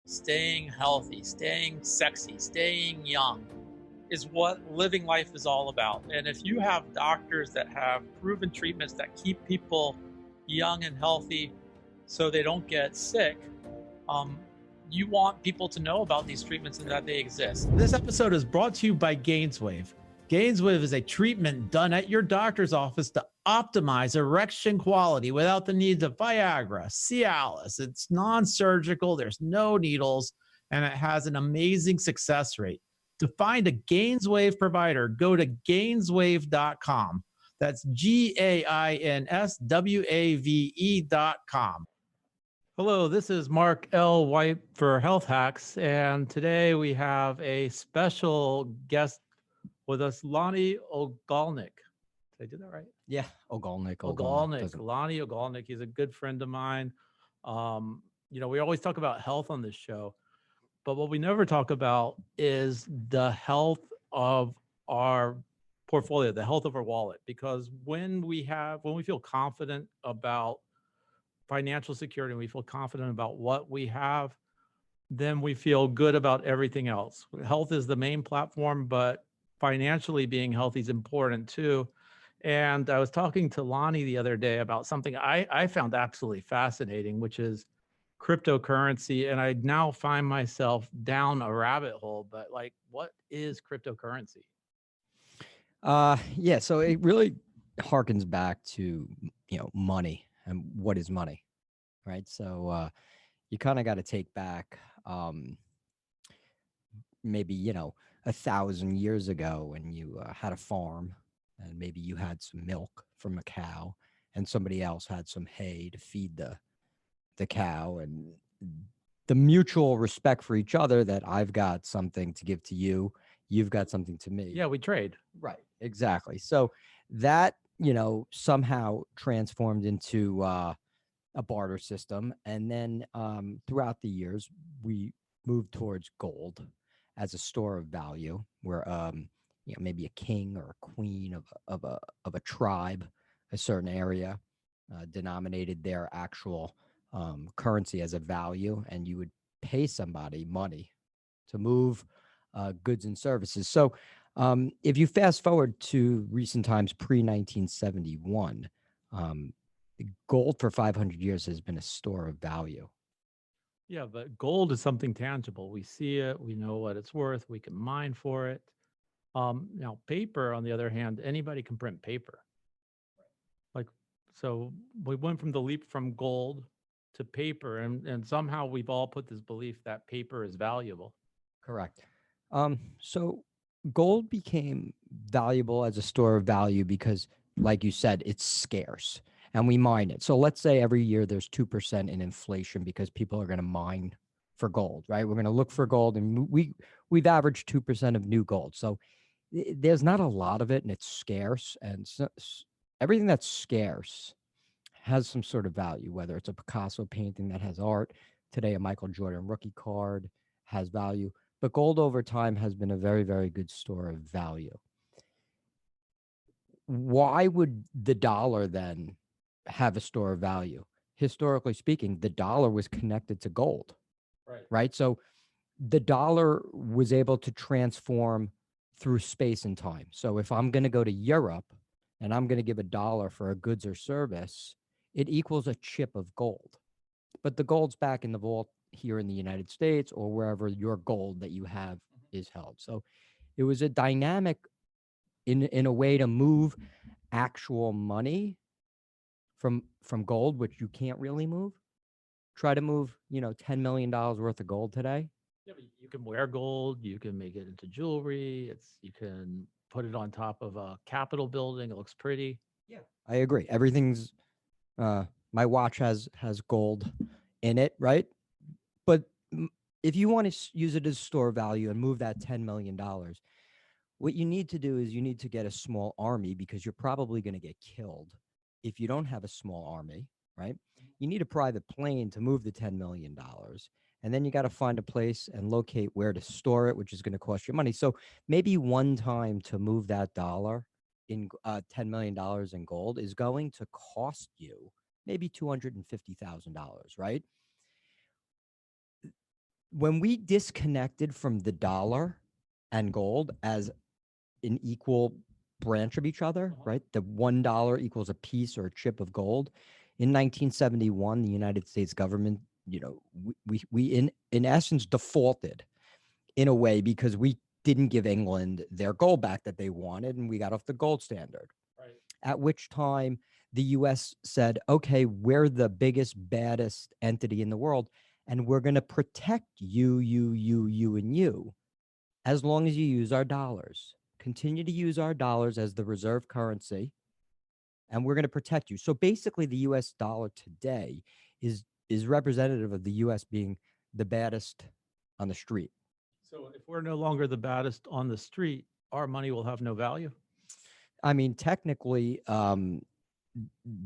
staying healthy, staying sexy, staying young is what living life is all about. And if you have doctors that have proven treatments that keep people young and healthy so they don't get sick, um, you want people to know about these treatments and that they exist. This episode is brought to you by Gainswave. Gainswave is a treatment done at your doctor's office to optimize erection quality without the needs of Viagra, Cialis. It's non-surgical, there's no needles, and it has an amazing success rate. To find a Gainswave provider, go to gainswave.com. That's GAINSWAVE.com. Hello, this is Mark L. White for Health Hacks, and today we have a special guest with us, Lonnie Ogulnich. Did I do that right? Yeah, Ogulnick. Lonnie Ogulnich. He's a good friend of mine. We always talk about health on this show, but what we never talk about is the health of our portfolio, the health of our wallet. Because when we feel confident about financial security and we feel confident about what we have, then we feel good about everything else. Health is the main platform, but financially being healthy is important too. And I was talking to Lonnie the other day about something I found absolutely fascinating, which is cryptocurrency. And I now find myself down a rabbit hole, but like, what is cryptocurrency? Yeah, so it really harkens back to, money and what is money, right? So you kind of got to take back maybe, 1,000 years ago when you had a farm and maybe you had some milk from a cow and somebody else had some hay to feed the cow, and the mutual respect for each other that I've got something to give to you, you've got something to me. Yeah, we trade. Right, exactly. So that, somehow transformed into a barter system. And then throughout the years, we moved towards gold as a store of value, where maybe a king or a queen of a tribe, a certain area, denominated their actual currency as a value, and you would pay somebody money to move goods and services. So if you fast forward to recent times, pre-1971, gold for 500 years has been a store of value. Yeah, but gold is something tangible. We see it, we know what it's worth, we can mine for it. Now, paper, on the other hand, anybody can print paper. Like, so we went from the leap from gold to paper, and somehow we've all put this belief that paper is valuable. Correct. So gold became valuable as a store of value because, like you said, it's scarce and we mine it. So let's say every year there's 2% in inflation because people are going to mine for gold, right? We're going to look for gold, and we've averaged 2% of new gold. So there's not a lot of it, and it's scarce. And so, everything that's scarce has some sort of value, whether it's a Picasso painting that has art. Today, a Michael Jordan rookie card has value. But gold over time has been a very, very good store of value. Why would the dollar then have a store of value? Historically speaking, the dollar was connected to gold, right? So the dollar was able to transform through space and time. So if I'm going to go to Europe and I'm going to give $1 for a goods or service, it equals a chip of gold. But the gold's back in the vault here in the United States or wherever your gold that you have is held. So it was a dynamic in a way to move actual money from gold, which you can't really move. Try to move, $10 million worth of gold today. Yeah, but you can wear gold, you can make it into jewelry, you can put it on top of a Capitol building, it looks pretty. Yeah, I agree. Everything's my watch has gold in it, right? But if you want to use it as store value and move that $10 million, what you need to do is you need to get a small army, because you're probably going to get killed if you don't have a small army, right? You need a private plane to move the $10 million. And then you got to find a place and locate where to store it, which is going to cost you money. So maybe one time to move that dollar in $10 million in gold is going to cost you maybe $250,000, right? when we disconnected from the dollar and gold as an equal branch of each other, right? The $1 equals a piece or a chip of gold. In 1971, the United States government, we in essence defaulted in a way because we didn't give England their gold back that they wanted, and we got off the gold standard. Right. At which time the US said, okay, we're the biggest, baddest entity in the world, and we're going to protect you, and you, as long as you use our dollars. Continue to use our dollars as the reserve currency, and we're going to protect you. So basically, the US dollar today is representative of the US being the baddest on the street. So if we're no longer the baddest on the street, our money will have no value. I mean, technically,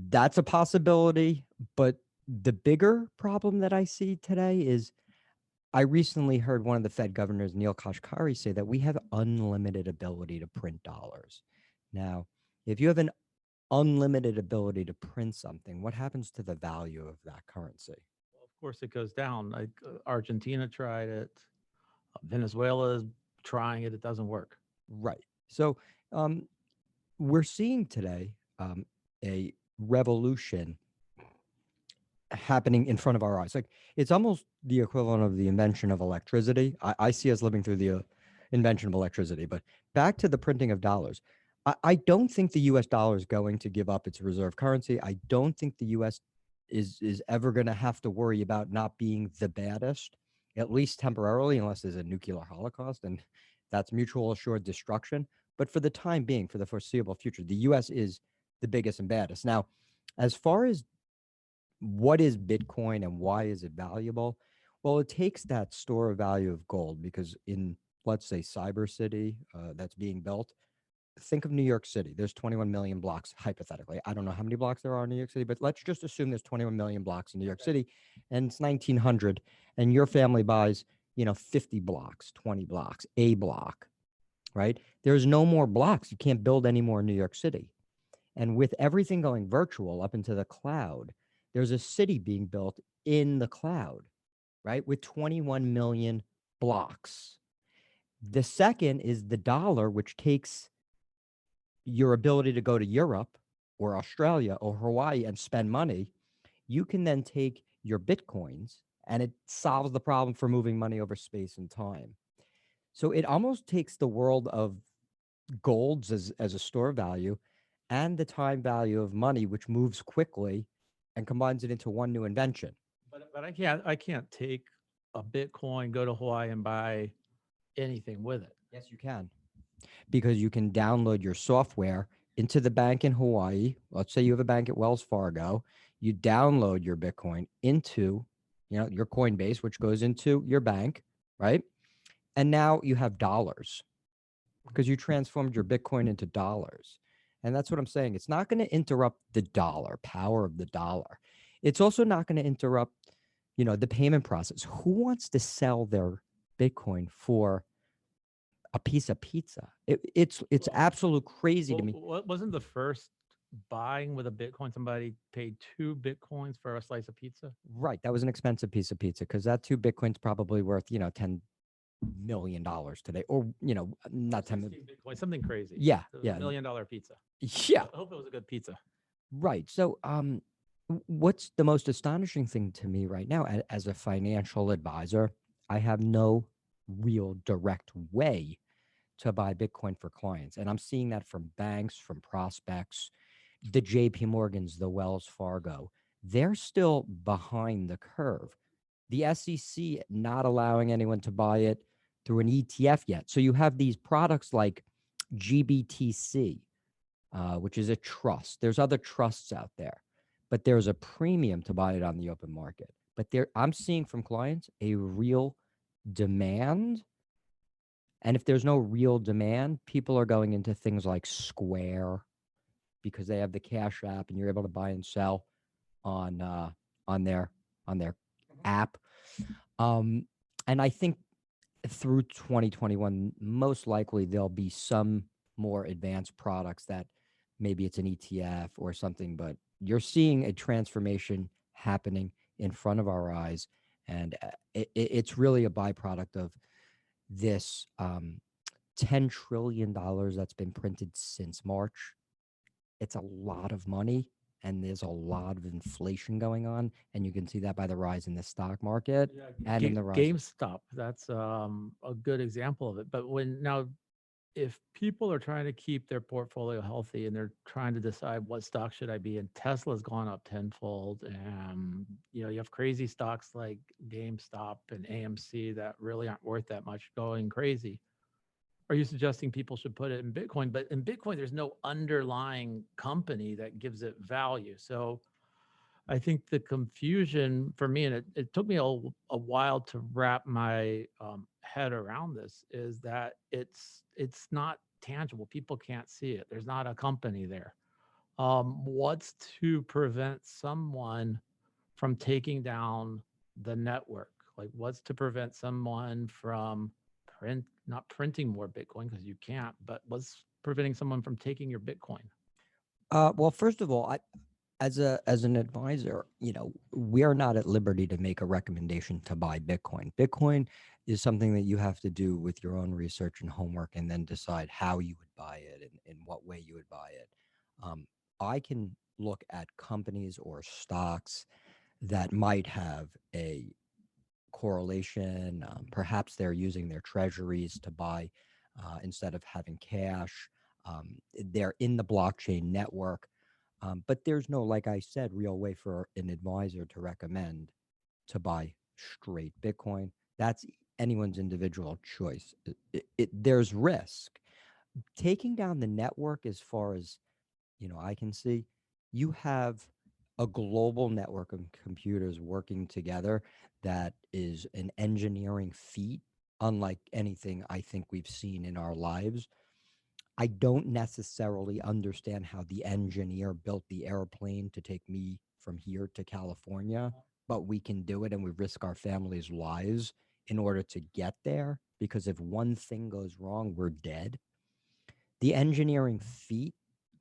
that's a possibility, but the bigger problem that I see today is I recently heard one of the Fed governors, Neil Kashkari, say that we have unlimited ability to print dollars. Now, if you have an unlimited ability to print something, what happens to the value of that currency? Well, of course, it goes down. Like Argentina tried it, Venezuela is trying it. It doesn't work. Right. So we're seeing today a revolution happening in front of our eyes. Like it's almost the equivalent of the invention of electricity. I see us living through the invention of electricity. But back to the printing of dollars. I don't think the US dollar is going to give up its reserve currency. I don't think the US is ever going to have to worry about not being the baddest, at least temporarily, unless there's a nuclear holocaust, and that's mutual assured destruction. But for the time being, for the foreseeable future, the US is the biggest and baddest. Now, as far as what is Bitcoin and why is it valuable? Well, it takes that store of value of gold because in, let's say, Cyber City that's being built, think of New York City. There's 21 million blocks, hypothetically. I don't know how many blocks there are in New York City, but let's just assume there's 21 million blocks in New York City, and it's 1900, and your family buys, 50 blocks, 20 blocks, a block, right? There's no more blocks. You can't build any more in New York City. And with everything going virtual up into the cloud, there's a city being built in the cloud, right? With 21 million blocks. The second is the dollar, which takes your ability to go to Europe or Australia or Hawaii and spend money. You can then take your Bitcoins and it solves the problem for moving money over space and time. So it almost takes the world of golds as a store value and the time value of money, which moves quickly, and combines it into one new invention. But I can't take a Bitcoin, go to Hawaii and buy anything with it. Yes, you can. Because you can download your software into the bank in Hawaii. Let's say you have a bank at Wells Fargo. You download your Bitcoin into, your Coinbase, which goes into your bank, right? And now you have dollars because you transformed your Bitcoin into dollars. And that's what I'm saying. It's not going to interrupt the dollar, power of the dollar. It's also not going to interrupt, the payment process. Who wants to sell their Bitcoin for a piece of pizza? It's absolute crazy to me. What wasn't the first buying with a Bitcoin? Somebody paid 2 Bitcoins for a slice of pizza. Right. That was an expensive piece of pizza because that 2 Bitcoins probably worth, $10 million today, or, not 10 million. Bitcoin, something crazy. Yeah. It was Yeah. $1 million pizza. Yeah. I hope it was a good pizza. Right. So, what's the most astonishing thing to me right now as a financial advisor, I have no real direct way to buy Bitcoin for clients. And I'm seeing that from banks, from prospects, the JP Morgans, the Wells Fargo. They're still behind the curve. The SEC not allowing anyone to buy it through an ETF yet. So you have these products like GBTC, which is a trust. There's other trusts out there, but there's a premium to buy it on the open market. But I'm seeing from clients a real demand. And if there's no real demand, people are going into things like Square because they have the Cash App and you're able to buy and sell on their app. And I think through 2021, most likely there'll be some more advanced products that maybe it's an ETF or something, but you're seeing a transformation happening in front of our eyes. And it's really a byproduct of this $10 trillion that's been printed since March. It's a lot of money, and there's a lot of inflation going on, and you can see that by the rise in the stock market and in the rise. GameStop, that's a good example of it. But if people are trying to keep their portfolio healthy and they're trying to decide what stock should I be in, Tesla's gone up tenfold, and you have crazy stocks like GameStop and AMC that really aren't worth that much going crazy. Are you suggesting people should put it in Bitcoin? But in Bitcoin, there's no underlying company that gives it value. So I think the confusion for me, and it took me a while to wrap my head around this, is that it's not tangible. People can't see it. There's not a company there. What's to prevent someone from taking down the network? Like, what's to prevent someone from not printing more Bitcoin, because you can't, but what's preventing someone from taking your Bitcoin? Well, first of all, as an advisor, we are not at liberty to make a recommendation to buy Bitcoin. Bitcoin is something that you have to do with your own research and homework, and then decide how you would buy it and in what way you would buy it. I can look at companies or stocks that might have a correlation. Perhaps they're using their treasuries to buy instead of having cash. They're in the blockchain network. But there's no, like I said, real way for an advisor to recommend to buy straight Bitcoin. That's anyone's individual choice. There's risk. Taking down the network, as far as I can see, you have a global network of computers working together that is an engineering feat unlike anything I think we've seen in our lives. I don't necessarily understand how the engineer built the airplane to take me from here to California, but we can do it, and we risk our families' lives in order to get there, because if one thing goes wrong, we're dead. The engineering feat,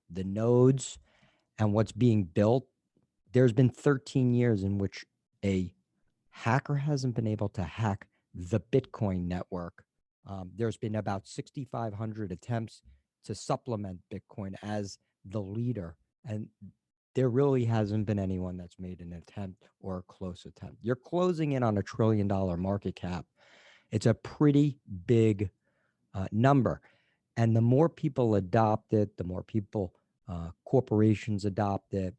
the nodes, and what's being built, there's been 13 years in which a hacker hasn't been able to hack the Bitcoin network. There's been about 6,500 attempts to supplement Bitcoin as the leader, and there really hasn't been anyone that's made an attempt or a close attempt. You're closing in on $1 trillion market cap. It's a pretty big number, and the more people adopt it, the more people, corporations adopt it.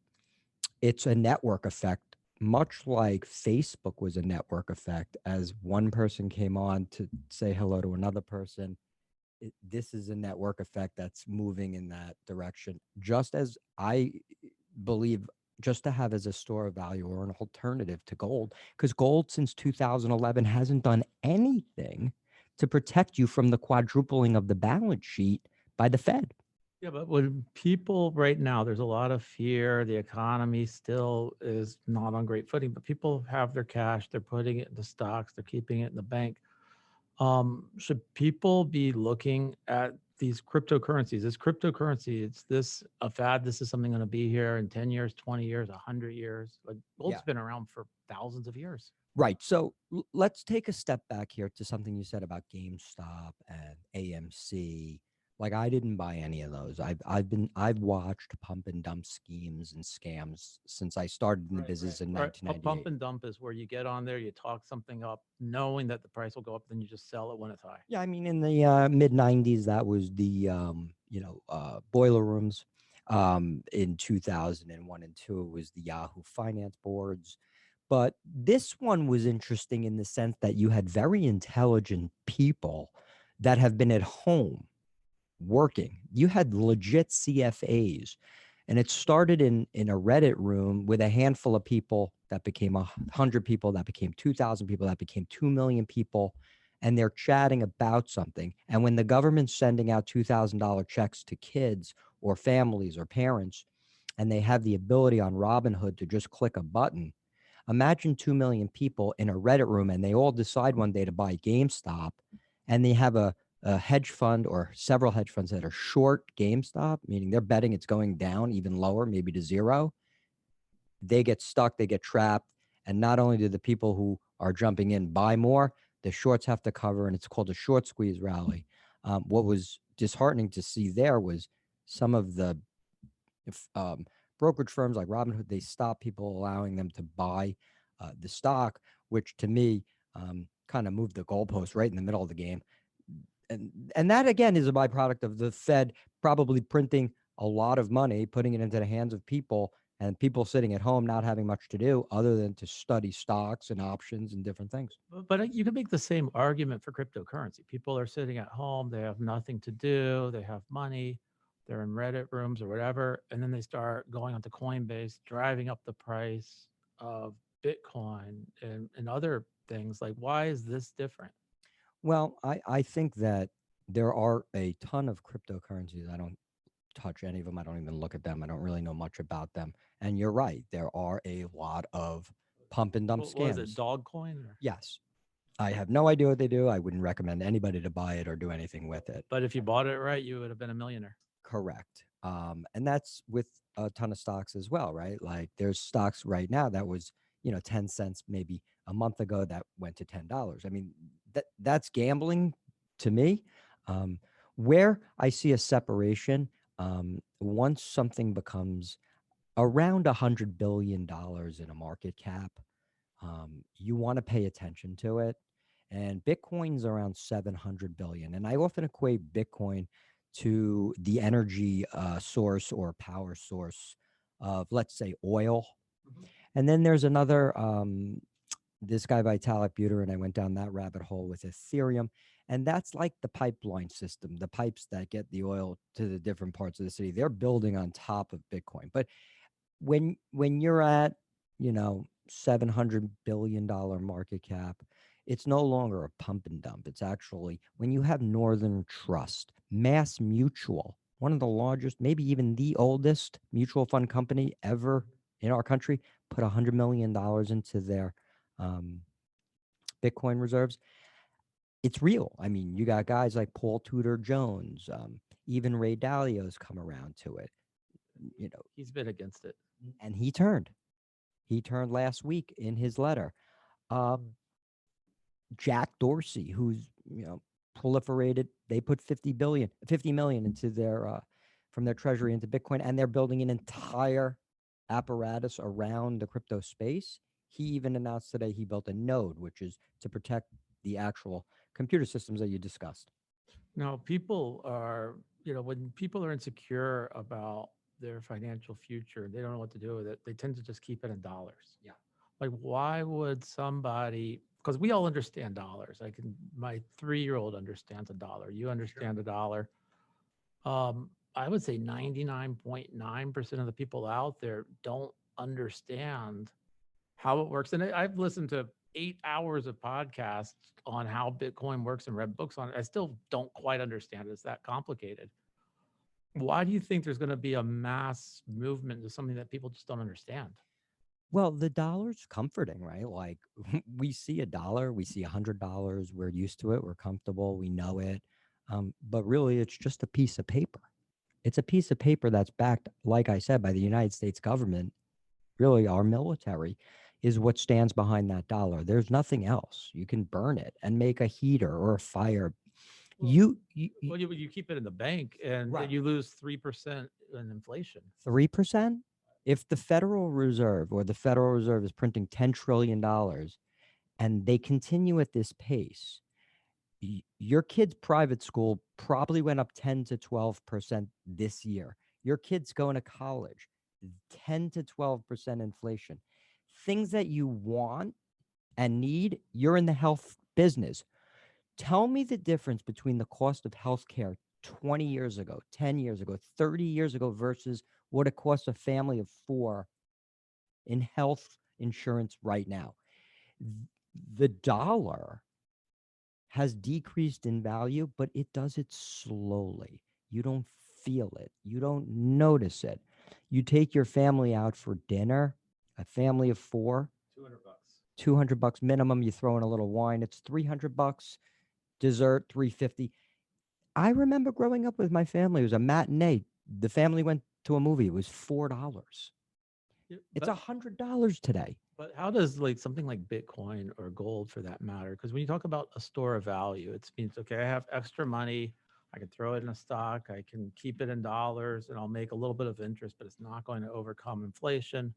It's a network effect, much like Facebook was a network effect. As one person came on to say hello to another person, this is a network effect that's moving in that direction. Just as I believe, just to have as a store of value or an alternative to gold, because gold since 2011 hasn't done anything to protect you from the quadrupling of the balance sheet by the Fed. Yeah, but when people right now, there's a lot of fear. The economy still is not on great footing, but people have their cash. They're putting it in the stocks. They're keeping it in the bank. Should people be looking at these cryptocurrencies? This cryptocurrency, it's this a fad? This is something going to be here in 10 years, 20 years, 100 years? Like, gold's been around for thousands of years. Right. So let's take a step back here to something you said about GameStop and AMC. Like, I didn't buy any of those. I've watched pump and dump schemes and scams since I started in the business in 1998. Pump and dump is where you get on there, you talk something up, knowing that the price will go up, then you just sell it when it's high. Yeah, I mean, in the mid 90s, that was the boiler rooms. In 2001 and 2, it was the Yahoo Finance boards. But this one was interesting in the sense that you had very intelligent people that have been at home working. You had legit CFAs, and it started in a Reddit room with a handful of people that became 100 people, that became 2,000 people, that became 2 million people, and they're chatting about something. And when the government's sending out $2,000 checks to kids or families or parents, and they have the ability on Robinhood to just click a button, imagine 2 million people in a Reddit room, and they all decide one day to buy GameStop, and they have a hedge fund or several hedge funds that are short GameStop, meaning they're betting it's going down even lower, maybe to zero. They get stuck, they get trapped, And not only do the people who are jumping in buy more, the shorts have to cover, and it's called a short squeeze rally. What was disheartening to see there was some of the brokerage firms like Robinhood, they stopped people allowing them to buy the stock, which to me kind of moved the goalpost right in the middle of the game. And that, again, is a byproduct of the Fed probably printing a lot of money, putting it into the hands of people, and people sitting at home not having much to do other than to study stocks and options and different things. But you can make the same argument for cryptocurrency. People are sitting at home, they have nothing to do, they have money, they're in Reddit rooms or whatever, and then they start going onto Coinbase, driving up the price of Bitcoin and other things. Like, why is this different? Well, I think that there are a ton of cryptocurrencies. I don't touch any of them. I don't even look at them. I don't really know much about them. And you're right. There are a lot of pump and dump What is scams. it, Dogecoin? Or? Yes. I have no idea what they do. I wouldn't recommend anybody to buy it or do anything with it. But if you bought it right, you would have been a millionaire. Correct. And that's with a ton of stocks as well, right? Like there's stocks right now that was, 10 cents maybe a month ago that went to $10. I mean, that's gambling to me. Where I see a separation, once something becomes around $100 billion in a market cap, you want to pay attention to it. And Bitcoin's around 700 billion. And I often equate Bitcoin to the energy source or power source of, let's say, oil. Mm-hmm. And then there's another, this guy Vitalik Buterin, I went down that rabbit hole with Ethereum. And that's like the pipeline system, the pipes that get the oil to the different parts of the city. They're building on top of Bitcoin. But when you're at, $700 billion market cap, it's no longer a pump and dump. It's actually, when you have Northern Trust, Mass Mutual, one of the largest, maybe even the oldest mutual fund company ever in our country, put $100 million into their Bitcoin reserves. It's real. I mean, you got guys like Paul Tudor Jones, even Ray Dalio's come around to it. He's been against it. And he turned last week in his letter. Jack Dorsey, who's, proliferated, they put 50 million into their, from their treasury into Bitcoin, and they're building an entire apparatus around the crypto space. He even announced today he built a node, which is to protect the actual computer systems that you discussed. No, people are, when people are insecure about their financial future, they don't know what to do with it, they tend to just keep it in dollars. Yeah. Like, why would somebody, because we all understand dollars. My 3-year-old understands a dollar. You understand a dollar. I would say 99.9% of the people out there don't understand how it works. And I've listened to 8 hours of podcasts on how Bitcoin works and read books on it. I still don't quite understand it. It's that complicated. Why do you think there's going to be a mass movement to something that people just don't understand? Well, the dollar's comforting, right? Like we see a dollar, we see $100. We're used to it. We're comfortable. We know it. But really, it's just a piece of paper. It's a piece of paper that's backed, like I said, by the United States government. Really, our military is what stands behind that dollar. There's nothing else. You can burn it and make a heater or a fire. Well, you keep it in the bank and right. You lose 3% in inflation. 3%? If the Federal Reserve is printing $10 trillion and they continue at this pace, your kid's private school probably went up 10 to 12% this year. Your kid's going to college, 10 to 12% inflation. Things that you want and need, you're in the health business. Tell me the difference between the cost of healthcare 20 years ago, 10 years ago, 30 years ago versus what it costs a family of 4 in health insurance right now. The dollar has decreased in value, but it does it slowly. You don't feel it. You don't notice it. You take your family out for dinner, a family of 4, $200 minimum. You throw in a little wine, it's $300. Dessert, $350. I remember growing up with my family. It was a matinee. The family went to a movie. It was $4. It's $100 today. But how does like something like Bitcoin or gold for that matter? Because when you talk about a store of value, it means, okay, I have extra money. I can throw it in a stock. I can keep it in dollars and I'll make a little bit of interest, but it's not going to overcome inflation.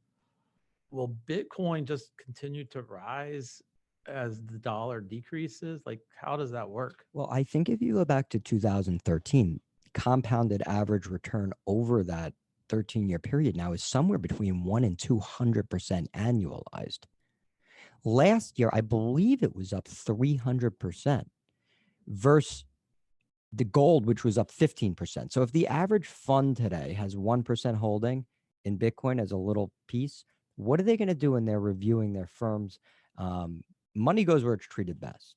Will Bitcoin just continue to rise as the dollar decreases? Like, how does that work? Well, I think if you go back to 2013, compounded average return over that 13-year period now is somewhere between 1 and 200% annualized. Last year, I believe it was up 300% versus the gold, which was up 15%. So if the average fund today has 1% holding in Bitcoin as a little piece, what are they going to do when they're reviewing their firms? Money goes where it's treated best.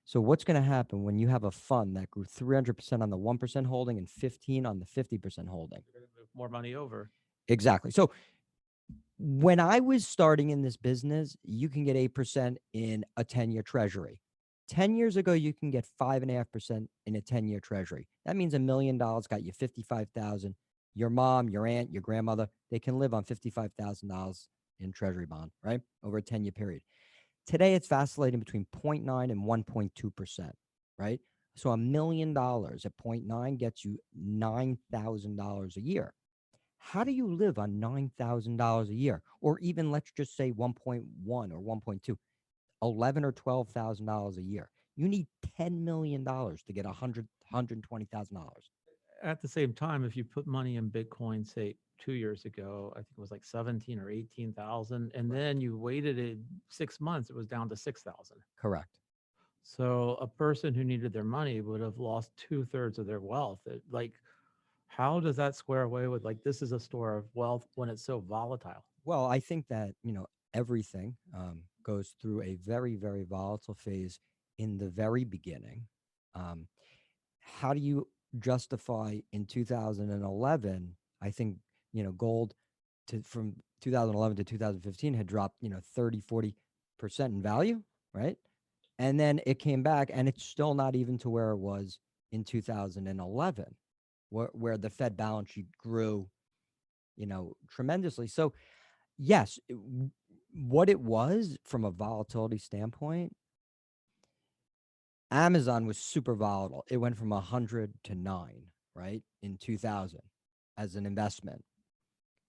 So what's going to happen when you have a fund that grew 300% on the 1% holding and 15 on the 50% holding? You're going to move more money over. Exactly. So when I was starting in this business, you can get 8% in a 10-year treasury. 10 years ago, you can get 5.5% in a 10-year treasury. That means $1 million got you $55,000. Your mom, your aunt, your grandmother, they can live on $55,000 in treasury bond, right? Over a 10-year period. Today, it's vacillating between 0.9 and 1.2%, right? So $1 million at 0.9 gets you $9,000 a year. How do you live on $9,000 a year? Or even let's just say 1.1 or 1.2, $11,000 or $12,000 a year. You need $10 million to get $120,000. At the same time, if you put money in Bitcoin, say 2 years ago, I think it was like 17 or 18,000, and then you waited 6 months, it was down to 6,000. Correct. So a person who needed their money would have lost 2/3 of their wealth. Like, how does that square away with like this is a store of wealth when it's so volatile? Well, I think that, everything goes through a very, very volatile phase in the very beginning. How do you justify in 2011? I think, gold from 2011 to 2015 had dropped, 30-40% in value, right? And then it came back and it's still not even to where it was in 2011, where the Fed balance sheet grew, tremendously. So yes, what it was from a volatility standpoint, Amazon was super volatile. It went from 100 to 9, right, in 2000 as an investment.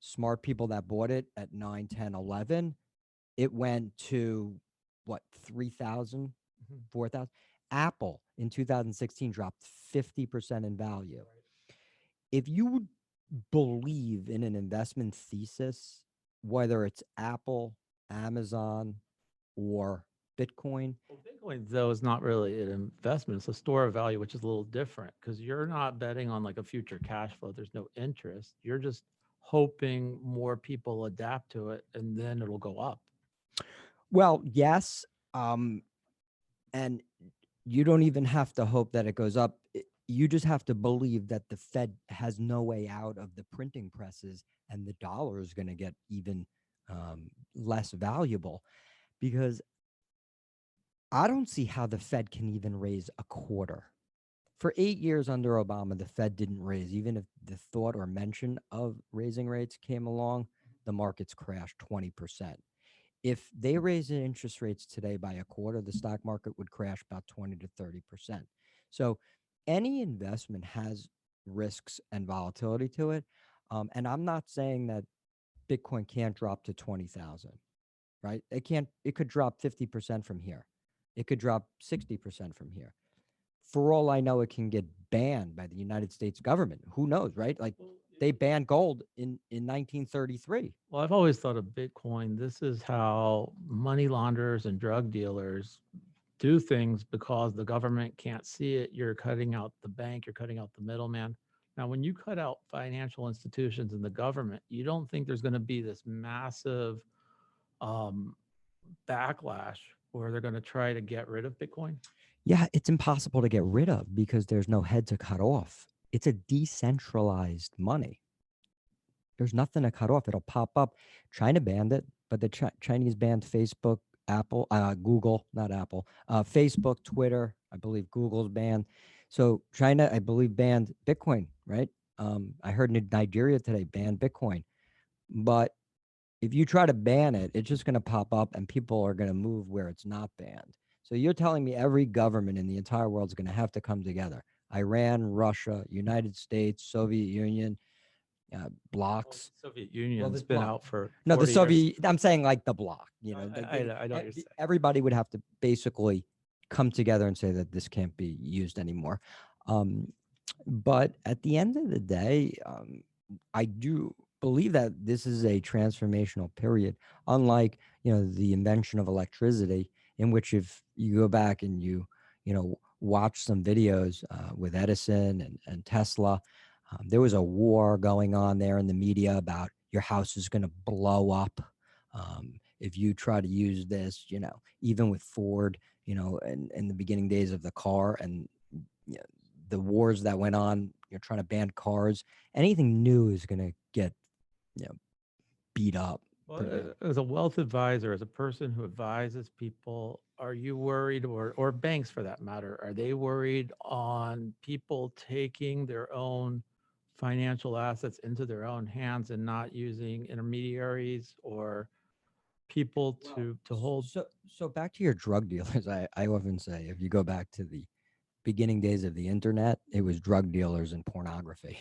Smart people that bought it at 9, 10, 11, it went to what, 3,000, 4,000. Apple in 2016 dropped 50% in value. If you believe in an investment thesis, whether it's Apple, Amazon, or Bitcoin. Well, Bitcoin, though, is not really an investment. It's a store of value, which is a little different because you're not betting on like a future cash flow. There's no interest. You're just hoping more people adapt to it and then it'll go up. Well, yes. And you don't even have to hope that it goes up. You just have to believe that the Fed has no way out of the printing presses and the dollar is going to get even less valuable, because I don't see how the Fed can even raise a quarter. For 8 years under Obama, the Fed didn't raise. Even if the thought or mention of raising rates came along, the markets crashed 20%. If they raise the interest rates today by a quarter, the stock market would crash about 20 to 30%. So any investment has risks and volatility to it. And I'm not saying that Bitcoin can't drop to 20,000, right? It could drop 50% from here. It could drop 60% from here. For all I know, it can get banned by the United States government. Who knows, right? Like they banned gold in 1933. Well, I've always thought of Bitcoin. This is how money launderers and drug dealers do things because the government can't see it. You're cutting out the bank, you're cutting out the middleman. Now, when you cut out financial institutions and the government, you don't think there's going to be this massive backlash where they're going to try to get rid of Bitcoin? Yeah, it's impossible to get rid of because there's no head to cut off. It's a decentralized money. There's nothing to cut off. It'll pop up. China banned it, but the Chinese banned Facebook, Apple, Google, not Apple, Facebook, Twitter. I believe Google's banned. So China, I believe, banned Bitcoin, right? I heard Nigeria today banned Bitcoin. But if you try to ban it, it's just going to pop up and people are going to move where it's not banned. So you're telling me every government in the entire world is going to have to come together. Iran, Russia, United States, Soviet Union, blocks. Soviet Union's this been bloc. out for No, the 40 years. Soviet, I'm saying like the bloc, you know, I know what you're saying. everybody would have to basically come together and say that this can't be used anymore. But at the end of the day, I do believe that this is a transformational period, unlike, you know, the invention of electricity, in which if you go back and you know, watch some videos with Edison and Tesla, there was a war going on there in the media about your house is going to blow up if you try to use this, you know, even with Ford, you know, in the beginning days of the car, and you know, the wars that went on, you're trying to ban cars. Anything new is going to get, you know, beat up. Well, as a wealth advisor, as a person who advises people, are you worried, or banks for that matter, are they worried on people taking their own financial assets into their own hands and not using intermediaries or people to hold? So back to your drug dealers, I often say, if you go back to the beginning days of the internet, it was drug dealers and pornography.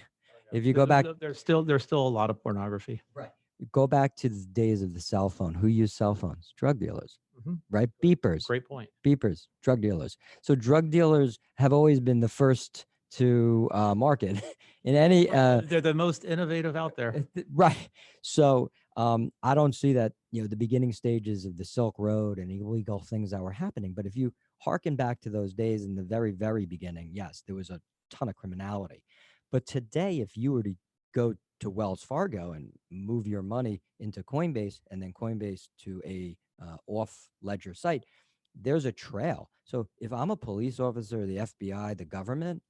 If you go back, there's still a lot of pornography. right. Go back to the days of the cell phone. Who used cell phones? Drug dealers, right? Beepers. Great point. Beepers, drug dealers. So drug dealers have always been the first to market in any. They're the most innovative out there. Right. So I don't see that, you know, the beginning stages of the Silk Road and illegal things that were happening. But if you hearken back to those days in the very, very beginning, yes, there was a ton of criminality. But today, if you were to go to Wells Fargo and move your money into Coinbase and then Coinbase to a off ledger site, there's a trail. So if I'm a police officer, the FBI, the government,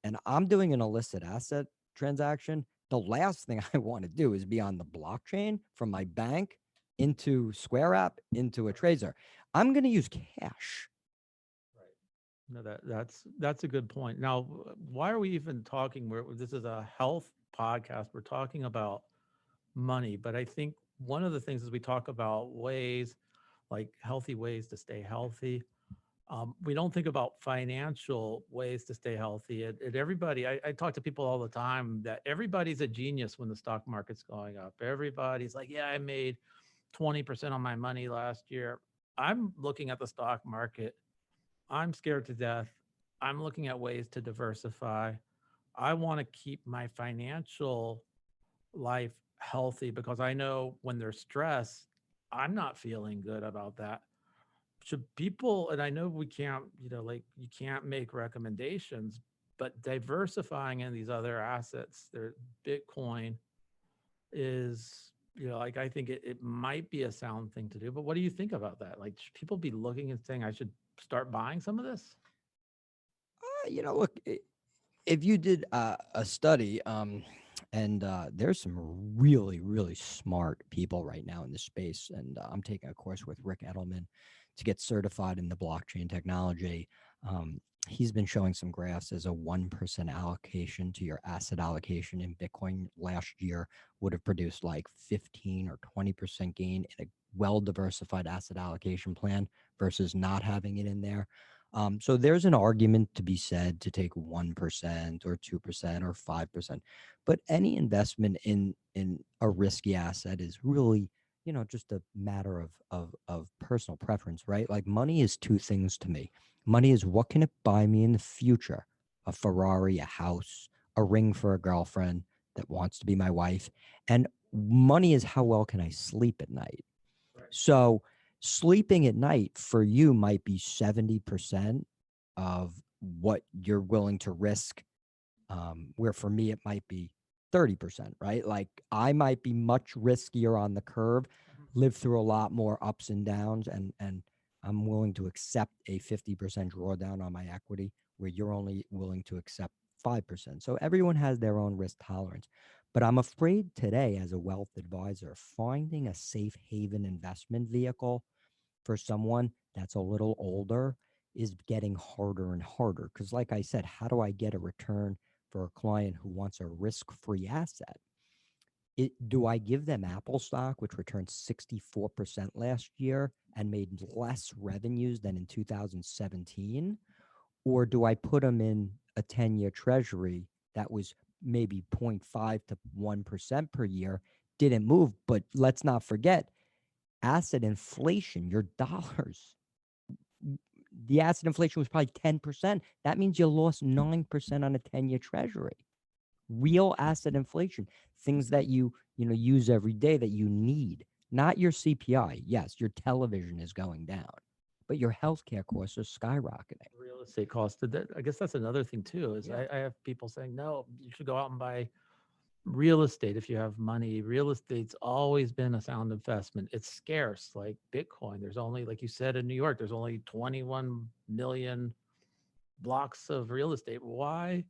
and I'm doing an illicit asset transaction, the last thing I want to do is be on the blockchain from my bank into Square app into a Tracer. I'm going to use cash. No, that's a good point. Now, why are we even talking? This is a health podcast. We're talking about money, but I think one of the things is we talk about ways, like healthy ways to stay healthy. We don't think about financial ways to stay healthy. Everybody, I talk to people all the time that everybody's a genius when the stock market's going up. Everybody's like, yeah, I made 20% on my money last year. I'm looking at the stock market. I'm scared to death. I'm looking at ways to diversify. I want to keep my financial life healthy because I know when there's stress, I'm not feeling good about that. Should people, and I know we can't, you know, like you can't make recommendations, but diversifying in these other assets, their Bitcoin is, you know, like I think it might be a sound thing to do. But what do you think about that? Like, should people be looking and saying, I should start buying some of this? You know, look, if you did a study, and there's some really, really smart people right now in this space, and I'm taking a course with Rick Edelman to get certified in the blockchain technology. He's been showing some graphs as a 1% allocation to your asset allocation in Bitcoin last year would have produced like 15 or 20% gain in a well-diversified asset allocation plan versus not having it in there. So there's an argument to be said to take 1% or 2% or 5%, but any investment in a risky asset is really, you know, just a matter of personal preference, right? Like money is two things to me. Money is what can it buy me in the future? A Ferrari, a house, a ring for a girlfriend that wants to be my wife. And money is how well can I sleep at night? Right. So sleeping at night for you might be 70% of what you're willing to risk, where for me it might be 30%, right? Like I might be much riskier on the curve, live through a lot more ups and downs, and I'm willing to accept a 50% drawdown on my equity where you're only willing to accept 5%. So everyone has their own risk tolerance. But I'm afraid today, as a wealth advisor, finding a safe haven investment vehicle for someone that's a little older is getting harder and harder. Because like I said, how do I get a return for a client who wants a risk-free asset? Do I give them Apple stock, which returned 64% last year and made less revenues than in 2017? Or do I put them in a 10-year treasury that was maybe 0.5 to 1% per year, didn't move? But let's not forget, asset inflation, your dollars, the asset inflation was probably 10%. That means you lost 9% on a 10-year treasury. Real asset inflation, things that you use every day that you need, not your CPI. Yes, your television is going down, but your healthcare costs are skyrocketing. Real estate costs. I guess that's another thing too. Is Yeah. I have people saying, no, you should go out and buy real estate if you have money. Real estate's always been a sound investment. It's scarce, like Bitcoin. There's only, like you said, in New York, there's only 21 million blocks of real estate. Why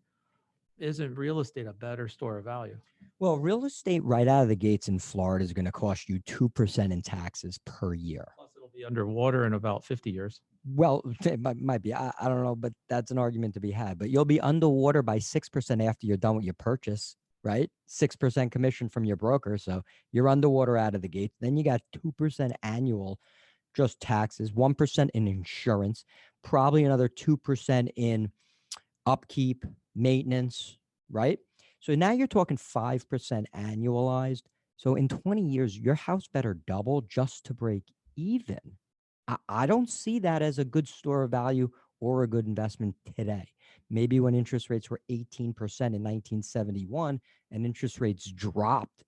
isn't real estate a better store of value? Well, real estate right out of the gates in Florida is going to cost you 2% in taxes per year. Plus, it'll be underwater in about 50 years. Well, it might be. I don't know, but that's an argument to be had. But you'll be underwater by 6% after you're done with your purchase, right? 6% commission from your broker. So you're underwater out of the gate. Then you got 2% annual just taxes, 1% in insurance, probably another 2% in upkeep, maintenance, right? So now you're talking 5% annualized. So in 20 years, your house better double just to break even. I don't see that as a good store of value or a good investment today. Maybe when interest rates were 18% in 1971 and interest rates dropped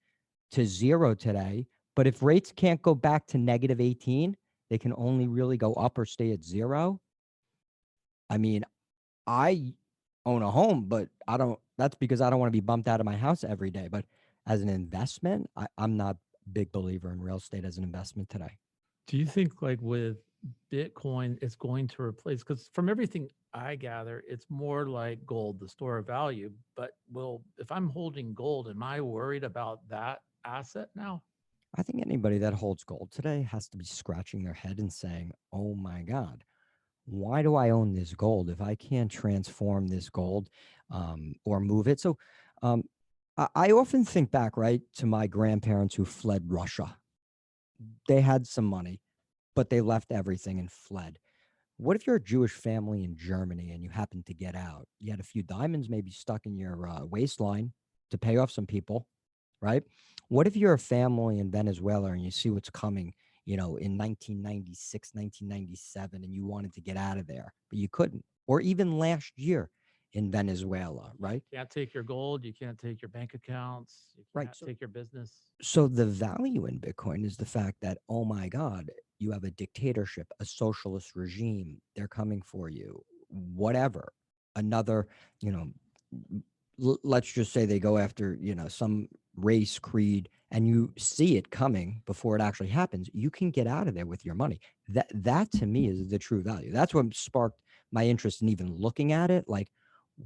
to zero today. But if rates can't go back to negative 18, they can only really go up or stay at zero. I mean, I own a home, but that's because I don't want to be bumped out of my house every day. But as an investment, I'm not a big believer in real estate as an investment today. Do you think, like with Bitcoin, it's going to replace? Because from everything I gather, it's more like gold, the store of value. But if I'm holding gold, am I worried about that asset now? I think anybody that holds gold today has to be scratching their head and saying, "Oh my God, why do I own this gold if I can't transform this gold or move it?" So I often think back, right, to my grandparents who fled Russia. They had some money, but they left everything and fled. What if you're a Jewish family in Germany and you happen to get out? You had a few diamonds maybe stuck in your waistline to pay off some people, right? What if you're a family in Venezuela and you see what's coming, in 1996, 1997, and you wanted to get out of there, but you couldn't? Or even last year in Venezuela, right? You can't take your gold. You can't take your bank accounts. You Right. can't take your business. So the value in Bitcoin is the fact that, oh my God, you have a dictatorship, a socialist regime. They're coming for you, whatever. Another, let's just say they go after, some race, creed, and you see it coming before it actually happens. You can get out of there with your money. That to me is the true value. That's what sparked my interest in even looking at it. Like,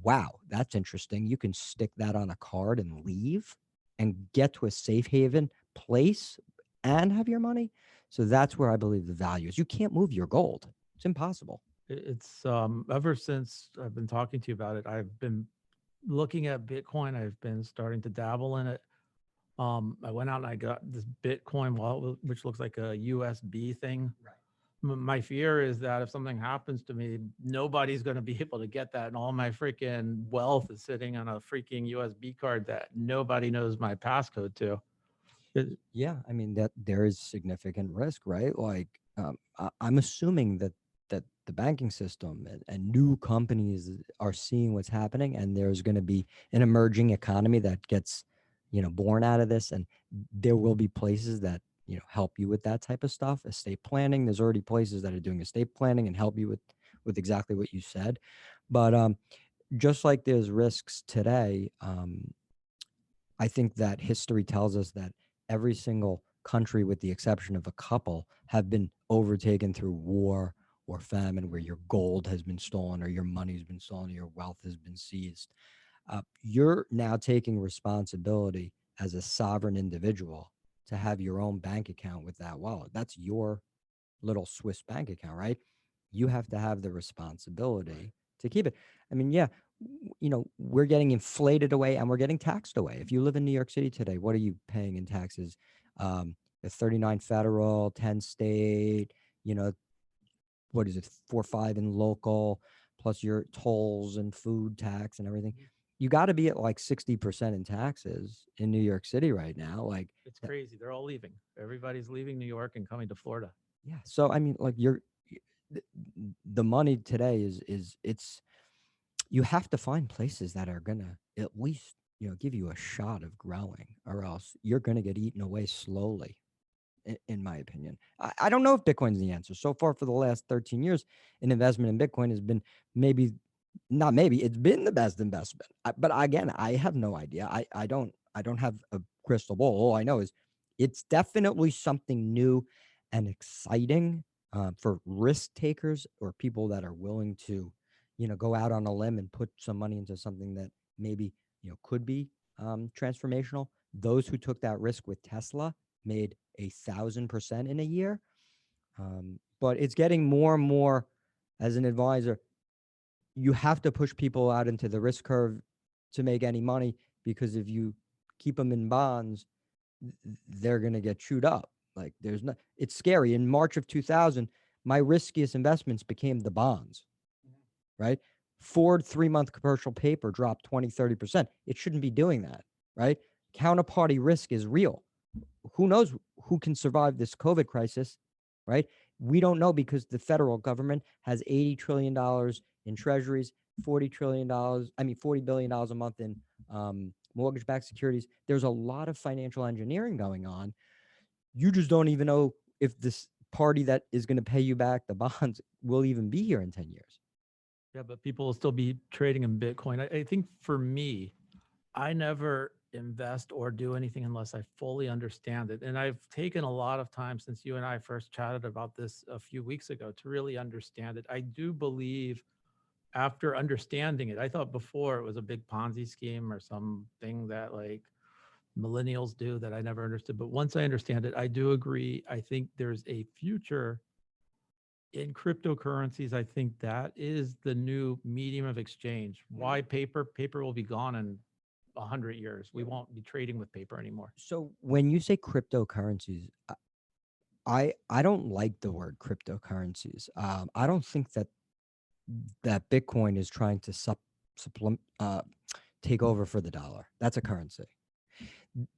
wow, that's interesting. You can stick that on a card and leave and get to a safe haven place and have your money. So that's where I believe the value is. You can't move your gold. It's impossible. It's ever since I've been talking to you about it, I've been looking at Bitcoin. I've been starting to dabble in it. I went out and I got this Bitcoin wallet, which looks like a USB thing. Right. My fear is that if something happens to me, nobody's going to be able to get that. And all my freaking wealth is sitting on a freaking USB card that nobody knows my passcode to. Yeah. I mean, that there is significant risk, right? Like, I'm assuming that the banking system and new companies are seeing what's happening, and there's going to be an emerging economy that gets, born out of this. And there will be places that, help you with that type of stuff. Estate planning. There's already places that are doing estate planning and help you with exactly what you said. But just like there's risks today, I think that history tells us that every single country, with the exception of a couple, have been overtaken through war or famine, where your gold has been stolen or your money's been stolen or your wealth has been seized. You're now taking responsibility as a sovereign individual to have your own bank account with that wallet. That's your little Swiss bank account, right? You have to have the responsibility to keep it. I mean, yeah, we're getting inflated away and we're getting taxed away. If you live in New York City today, what are you paying in taxes? The 39 federal, 10 state, what is it, 4 or 5 in local, plus your tolls and food tax and everything. You got to be at like 60% in taxes in New York City right now. Like, It's crazy. They're all leaving. Everybody's leaving New York and coming to Florida. yeah. So, I mean, like the money today it's, you have to find places that are going to at least, give you a shot of growing, or else you're going to get eaten away slowly. In my opinion, I don't know if Bitcoin's the answer. So far, for the last 13 years, an investment in Bitcoin has been it's been the best investment. But again, I have no idea. I don't have a crystal ball. All I know is it's definitely something new and exciting for risk takers, or people that are willing to, go out on a limb and put some money into something that maybe, could be transformational. Those who took that risk with Tesla made 1,000% in a year. But it's getting more and more, as an advisor, you have to push people out into the risk curve to make any money, because if you keep them in bonds, they're going to get chewed up. Like, it's scary. In March of 2000, my riskiest investments became the bonds, right? Ford 3-month commercial paper dropped 20-30%. It shouldn't be doing that, right? Counterparty risk is real. Who knows who can survive this COVID crisis, right? We don't know, because the federal government has $80 trillion in treasuries, $40 billion a month in mortgage-backed securities. There's a lot of financial engineering going on. You just don't even know if this party that is going to pay you back the bonds will even be here in 10 years. Yeah, but people will still be trading in Bitcoin. I think for me, I never invest or do anything unless I fully understand it. And I've taken a lot of time since you and I first chatted about this a few weeks ago to really understand it. I do believe, after understanding it, I thought before it was a big Ponzi scheme or something that like millennials do that I never understood. But once I understand it, I do agree. I think there's a future in cryptocurrencies. I think that is the new medium of exchange. Why paper? Paper will be gone in 100 years. We won't be trading with paper anymore. So when you say cryptocurrencies, I don't like the word cryptocurrencies. I don't think that Bitcoin is trying to take over for the dollar. That's a currency.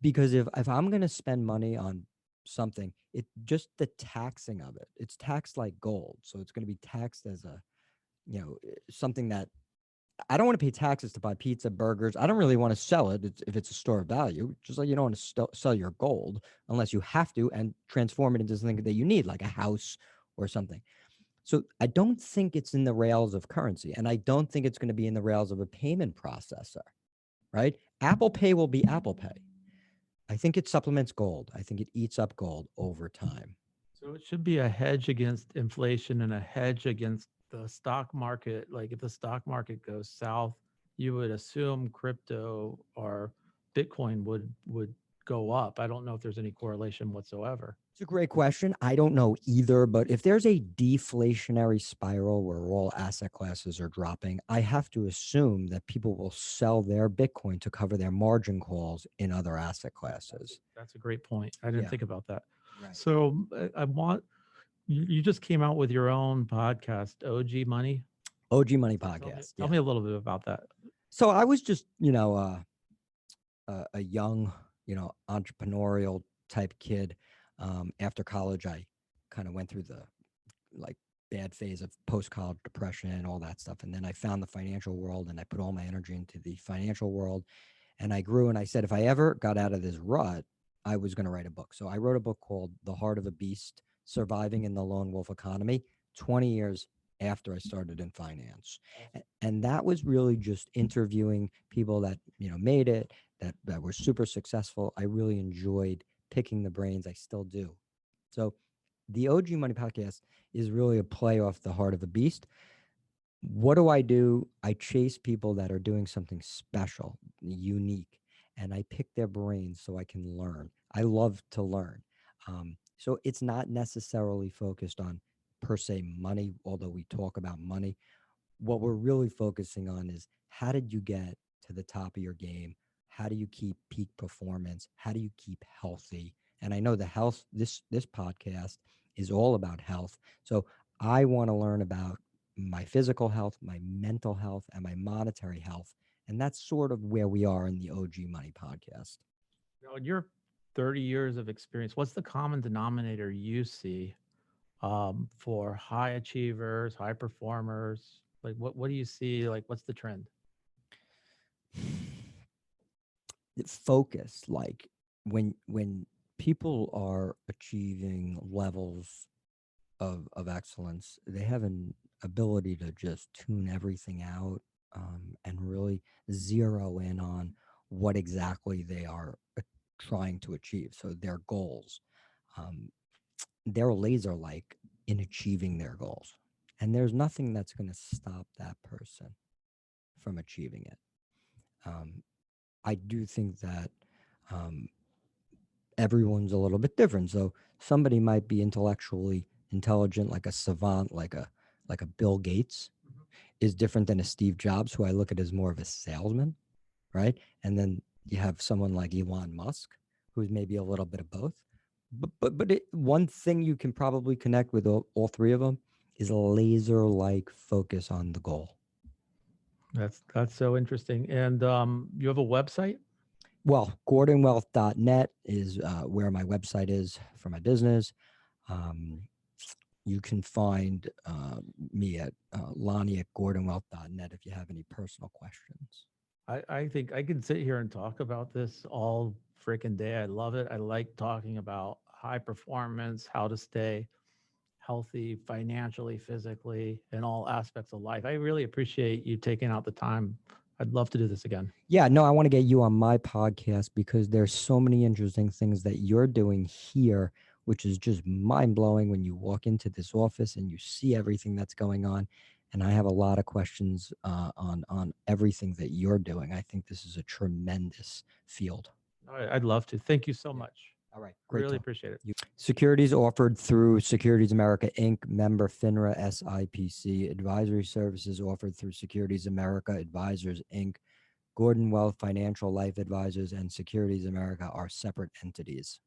Because if I'm going to spend money on something, it just the taxing of it, it's taxed like gold. So it's going to be taxed as a, something that I don't want to pay taxes to buy pizza, burgers. I don't really want to sell it if it's a store of value. Just like you don't want to sell your gold unless you have to, and transform it into something that you need, like a house or something. So I don't think it's in the rails of currency, and I don't think it's going to be in the rails of a payment processor, right? Apple Pay will be Apple Pay. I think it supplements gold. I think it eats up gold over time. So it should be a hedge against inflation and a hedge against the stock market. Like if the stock market goes south, you would assume crypto or Bitcoin would go up. I don't know if there's any correlation whatsoever. It's a great question. I don't know either, but if there's a deflationary spiral where all asset classes are dropping, I have to assume that people will sell their Bitcoin to cover their margin calls in other asset classes. That's a great point. I didn't think about that. Right. So I want, you just came out with your own podcast, OG Money. OG Money podcast. Tell me a little bit about that. So I was just, a young, entrepreneurial type kid. After college, I kind of went through the bad phase of post-college depression and all that stuff. And then I found the financial world, and I put all my energy into the financial world, and I grew. And I said, if I ever got out of this rut, I was going to write a book. So I wrote a book called The Heart of a Beast: Surviving in the Lone Wolf Economy, 20 years after I started in finance. And that was really just interviewing people that, made it, that were super successful. I really enjoyed picking the brains. I still do. So the OG Money podcast is really a play off The Heart of a Beast. What do? I chase people that are doing something special, unique, and I pick their brains so I can learn. I love to learn. So it's not necessarily focused on per se money, although we talk about money. what we're really focusing on is how did you get to the top of your game? How do you keep peak performance? How do you keep healthy? And I know the health, this podcast is all about health. So I want to learn about my physical health, my mental health, and my monetary health. And that's sort of where we are in the OG Money podcast. Now, in your 30 years of experience, what's the common denominator you see for high achievers, high performers? Like, what do you see? Like, what's the trend? Focus, like when people are achieving levels of excellence, they have an ability to just tune everything out, and really zero in on what exactly they are trying to achieve. So their goals, they're laser like in achieving their goals. And there's nothing that's going to stop that person from achieving it. I do think that everyone's a little bit different. So somebody might be intellectually intelligent, like a savant, like a Bill Gates, is different than a Steve Jobs, who I look at as more of a salesman, right? And then you have someone like Elon Musk, who's maybe a little bit of both. But one thing you can probably connect with all three of them is a laser-like focus on the goal. That's so interesting. And you have a website? Well, gordonwealth.net is where my website is for my business. You can find me at Lonnie at gordonwealth.net if you have any personal questions. I think I can sit here and talk about this all freaking day. I love it. I like talking about high performance, how to stay healthy financially, physically, in all aspects of life. I really appreciate you taking out the time. I'd love to do this again. Yeah, no, I want to get you on my podcast because there's so many interesting things that you're doing here, which is just mind blowing when you walk into this office and you see everything that's going on. And I have a lot of questions on everything that you're doing. I think this is a tremendous field. I'd love to. Thank you so much. All right. Great. Really appreciate it. Securities offered through Securities America Inc., member FINRA SIPC. Advisory services offered through Securities America Advisors Inc. Gordon Wealth Financial Life Advisors and Securities America are separate entities.